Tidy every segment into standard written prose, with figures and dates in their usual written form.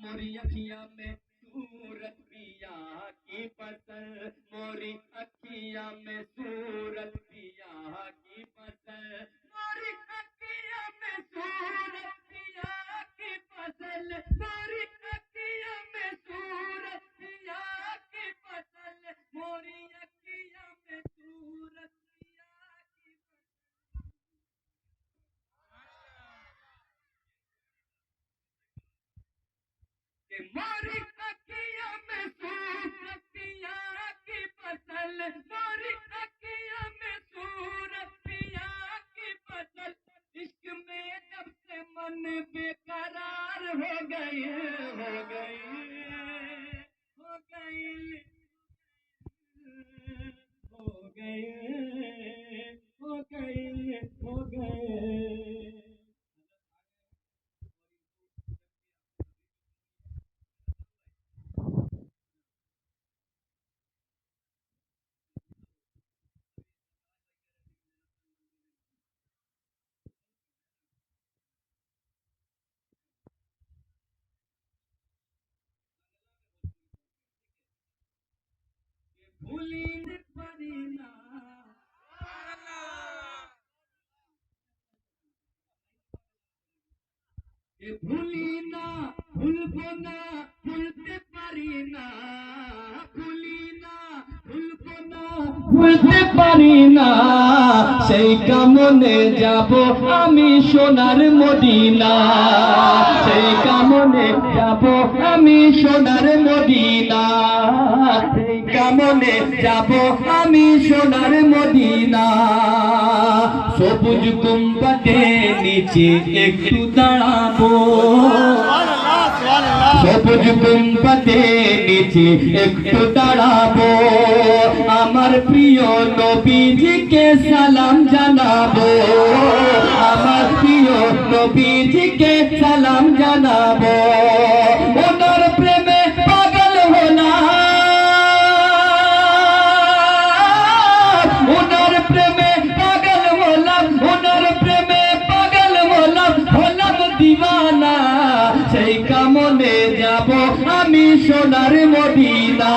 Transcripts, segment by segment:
मोरी अखियां में सूरत पिया की फसल, मोरी अखियां में सूरत पिया की फसल, मोरी अखियां में सूरत पिया की फसल, मोरी अखियां में सूरत पिया की फसल, मोरी अखियां में सूरत पिया की फसल, मोरी अखियां में सूरत पिया की फसल, मोरी अखियां में सूरत पिया की फसल, इश्क में जब से मन बेकरार हो गई, हो गई, हो गई, हो गई, हो गई, हो गए। भूली न परीना भूली ना भूलबो ना भूलते पारी ना, भूली ना भूलबो ना भूলতে পারি না, সেই কামনে যাব আমি সোনার মদিনা, সেই কামনে যাব আমি সোনার মদিনা, সেই কামনে যাব আমি সোনার মদিনা। সবুজ গুম্বদের নিচে একটু দাঁড়াবো, সবুজ গুম্বদের নিচে একটু দাঁড়াবো, আমার প্রিয় নবীজিকে সালাম জানাবো, আমার প্রিয় নবীজিকে সালাম জানাবো। ওনার প্রেমে পাগল হলাম, ওনার প্রেমে পাগল হলাম, ওনার প্রেমে পাগল হলাম, হলাম দিওয়ানা, সেই কামনে যাব আমি সোনার মদিনা,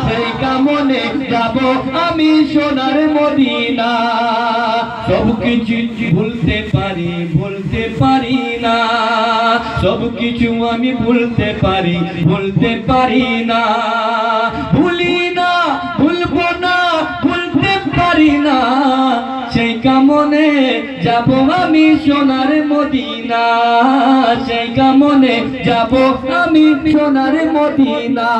সেই কামনে যাব আমি সোনার মদিনা। সব কিছু ভুলতে পারি, ভুলতে পারি না, সব কিছু আমি ভুলতে পারি, ভুলতে পারি না, ভুলি না ভুলবো না ভুলতে পারি না, সেই কামনে যাব আমি সোনার মদিনা, সেই কামনে যাব আমি সোনার মদিনা।